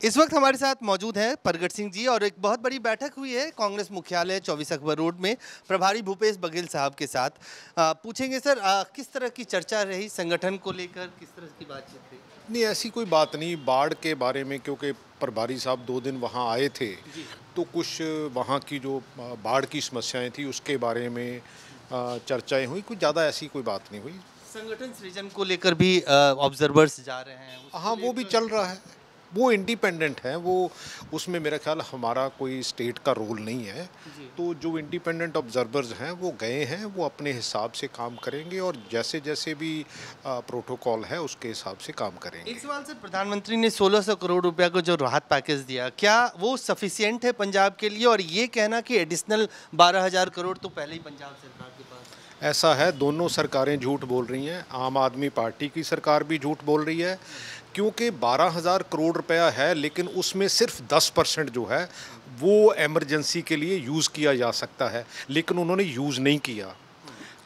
इस वक्त हमारे साथ मौजूद हैं प्रगट सिंह जी और एक बहुत बड़ी बैठक हुई है कांग्रेस मुख्यालय 24 अकबर रोड में प्रभारी भूपेश बघेल साहब के साथ। पूछेंगे सर, किस तरह की चर्चा रही, संगठन को लेकर किस तरह की बातचीत रही? नहीं, ऐसी कोई बात नहीं। बाढ़ के बारे में क्योंकि प्रभारी साहब 2 दिन वहाँ आए थे, तो कुछ वहाँ की जो बाढ़ की समस्याएं थी उसके बारे में चर्चाएं हुई। कुछ ज़्यादा ऐसी कोई बात नहीं हुई। संगठन सृजन को लेकर भी ऑब्जर्वर्स जा रहे हैं, हाँ, वो भी चल रहा है। वो इंडिपेंडेंट हैं, वो उसमें मेरा ख्याल हमारा कोई स्टेट का रोल नहीं है। तो जो इंडिपेंडेंट ऑब्जर्वर्स हैं वो गए हैं, वो अपने हिसाब से काम करेंगे और जैसे जैसे भी प्रोटोकॉल है उसके हिसाब से काम करेंगे। एक सवाल सर, प्रधानमंत्री ने 1600 करोड़ रुपया को जो राहत पैकेज दिया, क्या वो सफिशिएंट है पंजाब के लिए? और ये कहना कि एडिशनल 12,000 करोड़ तो पहले ही पंजाब सरकार के पास। ऐसा है, दोनों सरकारें झूठ बोल रही हैं। आम आदमी पार्टी की सरकार भी झूठ बोल रही है, क्योंकि 12,000 करोड़ रुपया है लेकिन उसमें सिर्फ 10% जो है वो इमरजेंसी के लिए यूज़ किया जा सकता है, लेकिन उन्होंने यूज़ नहीं किया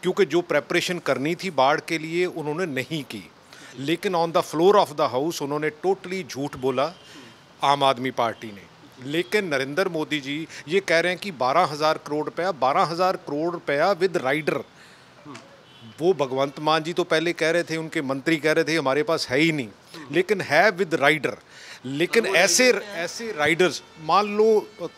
क्योंकि जो प्रेपरेशन करनी थी बाढ़ के लिए उन्होंने नहीं की। लेकिन on the floor of the house उन्होंने टोटली झूठ बोला आम आदमी पार्टी ने। लेकिन नरेंद्र मोदी जी ये कह रहे हैं कि 12,000 करोड़ रुपया विद राइडर। वो भगवंत मान जी तो पहले कह रहे थे, उनके मंत्री कह रहे थे हमारे पास है ही नहीं, लेकिन है विद राइडर। लेकिन ऐसे राइडर्स, मान लो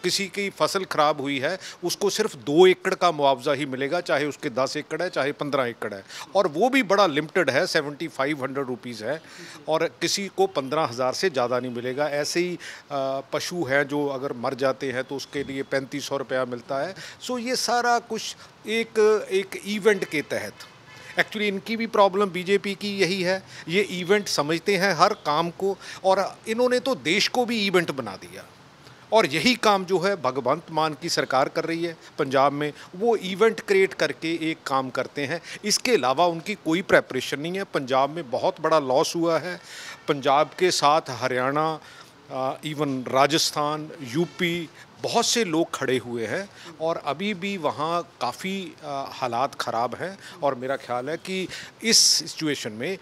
किसी की फसल खराब हुई है, उसको सिर्फ 2 एकड़ का मुआवजा ही मिलेगा, चाहे उसके 10 एकड़ है चाहे 15 एकड़ है, और वो भी बड़ा लिमिटेड है, 7500 रुपीज़ है, और किसी को 15,000 से ज़्यादा नहीं मिलेगा। ऐसे ही पशु हैं जो अगर मर जाते हैं तो उसके लिए 3500 रुपया मिलता है। सो ये सारा कुछ एक इवेंट के तहत। एक्चुअली इनकी भी प्रॉब्लम बीजेपी की यही है, ये इवेंट समझते हैं हर काम को, और इन्होंने तो देश को भी इवेंट बना दिया। और यही काम जो है भगवंत मान की सरकार कर रही है पंजाब में, वो इवेंट क्रिएट करके एक काम करते हैं। इसके अलावा उनकी कोई प्रेपरेशन नहीं है। पंजाब में बहुत बड़ा लॉस हुआ है। पंजाब के साथ हरियाणा, इवन राजस्थान, यूपी, बहुत से लोग खड़े हुए हैं और अभी भी वहाँ काफ़ी हालात ख़राब हैं। और मेरा ख्याल है कि इस सिचुएशन में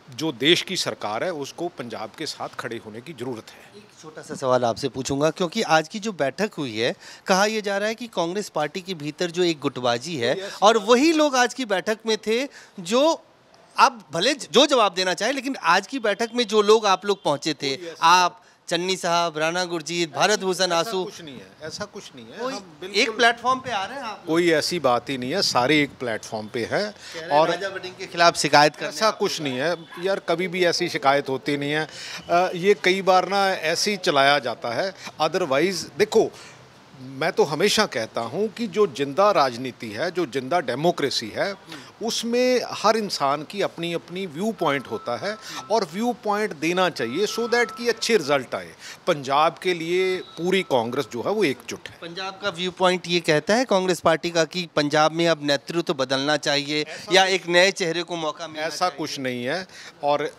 जो देश की सरकार है उसको पंजाब के साथ खड़े होने की ज़रूरत है। एक छोटा सा सवाल आपसे पूछूंगा, क्योंकि आज की जो बैठक हुई है, कहा यह जा रहा है कि कांग्रेस पार्टी के भीतर जो एक गुटबाजी है और वही लोग आज की बैठक में थे जो आप भले जो जवाब देना चाहें, लेकिन आज की बैठक में जो लोग आप लोग पहुंचे थे, आप, चन्नी साहब, राणा गुरजीत, भारत भूषण आंसू, कुछ नहीं है, ऐसा कुछ नहीं है। हम एक प्लेटफॉर्म पे आ रहे हैं आप। कोई ऐसी बात ही नहीं है, सारे एक प्लेटफॉर्म पे है। और राजा वड़िंग के खिलाफ शिकायत करने, ऐसा कुछ नहीं है यार, कभी भी ऐसी शिकायत होती नहीं है। ये कई बार ना ऐसे ही चलाया जाता है। अदरवाइज़ देखो, मैं तो हमेशा कहता हूँ कि जो जिंदा राजनीति है, जो जिंदा डेमोक्रेसी है, उसमें हर इंसान की अपनी अपनी व्यू पॉइंट होता है और व्यू पॉइंट देना चाहिए सो दैट कि अच्छे रिजल्ट आए। पंजाब के लिए पूरी कांग्रेस जो है वो एकजुट है। पंजाब का व्यू पॉइंट ये कहता है कांग्रेस पार्टी का कि पंजाब में अब नेतृत्व तो बदलना चाहिए या एक नए चेहरे को मौका मिलना चाहिए। ऐसा कुछ नहीं है और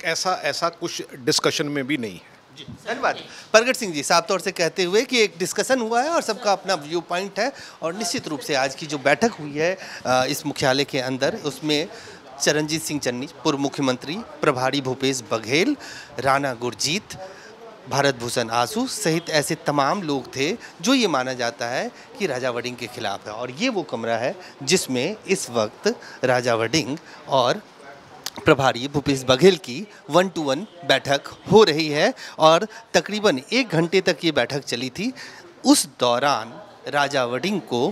ऐसा कुछ डिस्कशन में भी नहीं है। धन्यवाद। प्रगट सिंह जी, साफ तौर से कहते हुए कि एक डिस्कशन हुआ है और सबका अपना व्यू पॉइंट है, और निश्चित रूप से आज की जो बैठक हुई है इस मुख्यालय के अंदर, उसमें चरणजीत सिंह चन्नी, पूर्व मुख्यमंत्री, प्रभारी भूपेश बघेल, राणा गुरजीत, भारत भूषण आंसू सहित ऐसे तमाम लोग थे जो ये माना जाता है कि राजा वड़िंग के खिलाफ है। और ये वो कमरा है जिसमें इस वक्त राजा वड़िंग और प्रभारी भूपेश बघेल की 1-to-1 बैठक हो रही है, और तकरीबन 1 घंटे तक ये बैठक चली थी। उस दौरान राजा वड़िंग को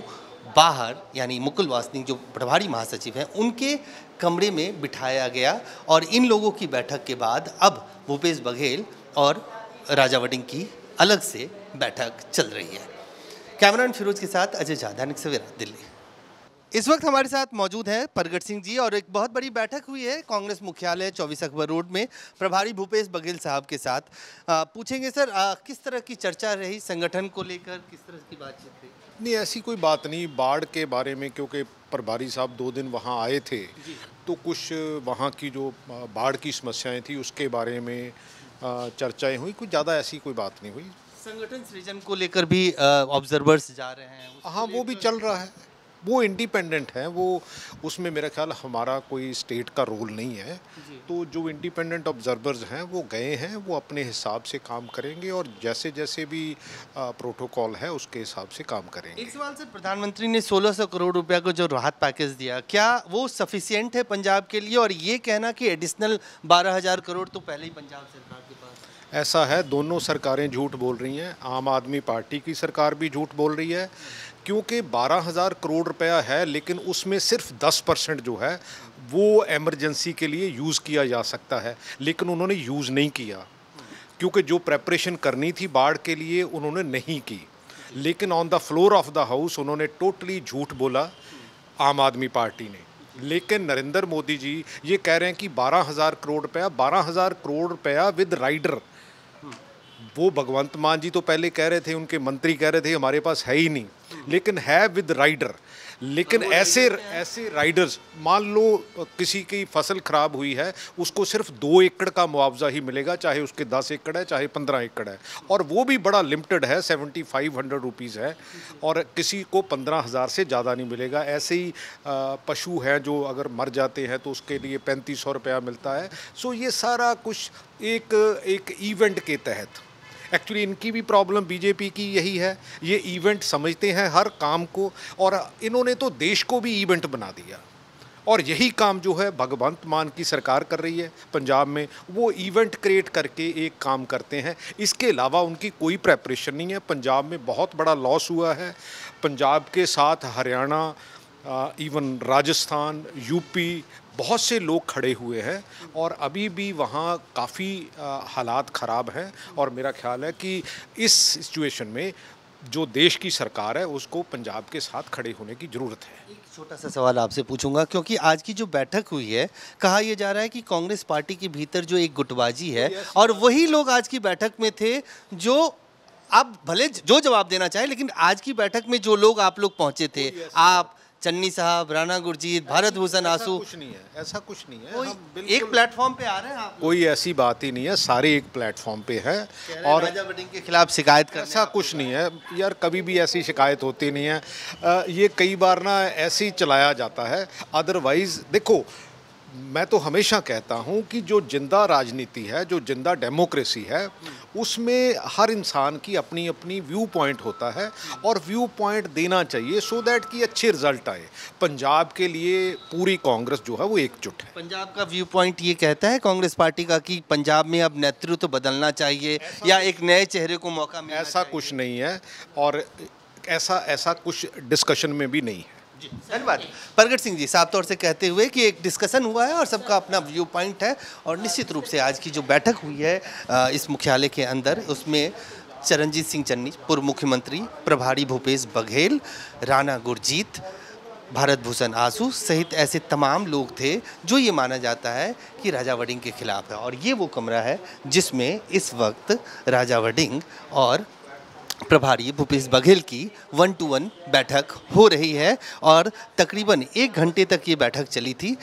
बाहर, यानी मुकुल वासनिक जो प्रभारी महासचिव हैं, उनके कमरे में बिठाया गया, और इन लोगों की बैठक के बाद अब भूपेश बघेल और राजा वड़िंग की अलग से बैठक चल रही है। कैमरामैन फिरोज के साथ अजय झा, दैनिक सवेरा, दिल्ली। इस वक्त हमारे साथ मौजूद हैं प्रगट सिंह जी और एक बहुत बड़ी बैठक हुई है कांग्रेस मुख्यालय 24 अकबर रोड में प्रभारी भूपेश बघेल साहब के साथ। पूछेंगे सर, किस तरह की चर्चा रही, संगठन को लेकर किस तरह की बातचीत रही? नहीं, ऐसी कोई बात नहीं। बाढ़ के बारे में क्योंकि प्रभारी साहब 2 दिन वहाँ आए थे, तो कुछ वहाँ की जो बाढ़ की समस्याएं थी उसके बारे में चर्चाएं हुई। कुछ ज़्यादा ऐसी कोई बात नहीं हुई। संगठन सृजन को लेकर भी ऑब्जर्वर्स जा रहे हैं, हाँ, वो भी चल रहा है। वो इंडिपेंडेंट हैं, वो उसमें मेरा ख्याल हमारा कोई स्टेट का रोल नहीं है। तो जो इंडिपेंडेंट ऑब्जर्वर्स हैं वो गए हैं, वो अपने हिसाब से काम करेंगे और जैसे जैसे भी प्रोटोकॉल है उसके हिसाब से काम करेंगे। एक सवाल सर, प्रधानमंत्री ने 1600 करोड़ रुपया को जो राहत पैकेज दिया, क्या वो सफिशिएंट है पंजाब के लिए? और ये कहना कि एडिशनल 12,000 करोड़ तो पहले ही पंजाब सरकार के पास है। ऐसा है, दोनों सरकारें झूठ बोल रही हैं। आम आदमी पार्टी की सरकार भी झूठ बोल रही है, क्योंकि 12,000 करोड़ रुपया है लेकिन उसमें सिर्फ 10% जो है वो इमरजेंसी के लिए यूज़ किया जा सकता है, लेकिन उन्होंने यूज़ नहीं किया क्योंकि जो प्रेपरेशन करनी थी बाढ़ के लिए उन्होंने नहीं की। लेकिन on the floor of the house उन्होंने टोटली झूठ बोला आम आदमी पार्टी ने। लेकिन नरेंद्र मोदी जी ये कह रहे हैं कि 12,000 करोड़ रुपया विद राइडर। वो भगवंत मान जी तो पहले कह रहे थे, उनके मंत्री कह रहे थे हमारे पास है ही नहीं, लेकिन है विद राइडर। लेकिन ऐसे राइडर्स, मान लो किसी की फसल खराब हुई है, उसको सिर्फ 2 एकड़ का मुआवजा ही मिलेगा, चाहे उसके 10 एकड़ है चाहे 15 एकड़ है, और वो भी बड़ा लिमिटेड है, 7500 रुपीज़ है, और किसी को 15,000 से ज़्यादा नहीं मिलेगा। ऐसे ही पशु हैं जो अगर मर जाते हैं तो उसके लिए 3500 रुपया मिलता है। सो ये सारा कुछ एक इवेंट के तहत, एक्चुअली इनकी भी प्रॉब्लम बीजेपी की यही है, ये इवेंट समझते हैं हर काम को, और इन्होंने तो देश को भी इवेंट बना दिया। और यही काम जो है भगवंत मान की सरकार कर रही है पंजाब में, वो इवेंट क्रिएट करके एक काम करते हैं। इसके अलावा उनकी कोई प्रेपरेशन नहीं है। पंजाब में बहुत बड़ा लॉस हुआ है, पंजाब के साथ हरियाणा, इवन राजस्थान, यूपी, बहुत से लोग खड़े हुए हैं और अभी भी वहाँ काफ़ी हालात ख़राब हैं। और मेरा ख्याल है कि इस सिचुएशन में जो देश की सरकार है उसको पंजाब के साथ खड़े होने की ज़रूरत है। एक छोटा सा सवाल आपसे पूछूंगा, क्योंकि आज की जो बैठक हुई है, कहा यह जा रहा है कि कांग्रेस पार्टी के भीतर जो एक गुटबाजी है, और वही लोग आज की बैठक में थे जो आप भले जो जवाब देना चाहें, लेकिन आज की बैठक में जो लोग आप लोग पहुंचे थे, आप, चन्नी साहब, राणा गुरजीत, भारत भूषण आंसू, कुछ नहीं है, ऐसा कुछ नहीं है। कोई एक प्लेटफॉर्म पे आ रहे हैं आप? कोई ऐसी बात ही नहीं है, सारे एक प्लेटफॉर्म पे है। और राजा वड़िंग के खिलाफ शिकायत करने, ऐसा कुछ नहीं है यार, कभी भी ऐसी शिकायत होती नहीं है। ये कई बार ना ऐसे ही चलाया जाता है। अदरवाइज़ देखो, मैं तो हमेशा कहता हूँ कि जो जिंदा राजनीति है, जो जिंदा डेमोक्रेसी है, उसमें हर इंसान की अपनी अपनी व्यू पॉइंट होता है और व्यू पॉइंट देना चाहिए सो दैट कि अच्छे रिजल्ट आए। पंजाब के लिए पूरी कांग्रेस जो है वो एकजुट है। पंजाब का व्यू पॉइंट ये कहता है कांग्रेस पार्टी का कि पंजाब में अब नेतृत्व बदलना चाहिए या एक नए चेहरे को मौका मिलना चाहिए। ऐसा कुछ नहीं है और ऐसा कुछ डिस्कशन में भी नहीं है। धन्यवाद। प्रगट सिंह जी, साफ तौर से कहते हुए कि एक डिस्कशन हुआ है और सबका अपना व्यू पॉइंट है, और निश्चित रूप से आज की जो बैठक हुई है इस मुख्यालय के अंदर, उसमें चरणजीत सिंह चन्नी, पूर्व मुख्यमंत्री, प्रभारी भूपेश बघेल, राणा गुरजीत, भारत भूषण आंसू सहित ऐसे तमाम लोग थे जो ये माना जाता है कि राजा वड़िंग के खिलाफ है। और ये वो कमरा है जिसमें इस वक्त राजा वड़िंग और प्रभारी भूपेश बघेल की 1-to-1 बैठक हो रही है, और तकरीबन 1 घंटे तक ये बैठक चली थी।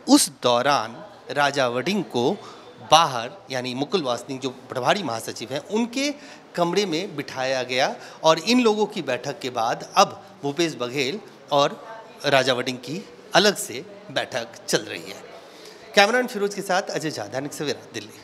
उस दौरान राजा वड़िंग को बाहर, यानी मुकुल वासनिक जो प्रभारी महासचिव हैं, उनके कमरे में बिठाया गया, और इन लोगों की बैठक के बाद अब भूपेश बघेल और राजा वड़िंग की अलग से बैठक चल रही है। कैमरामैन फिरोज के साथ अजय झा, दैनिक सवेरा, दिल्ली।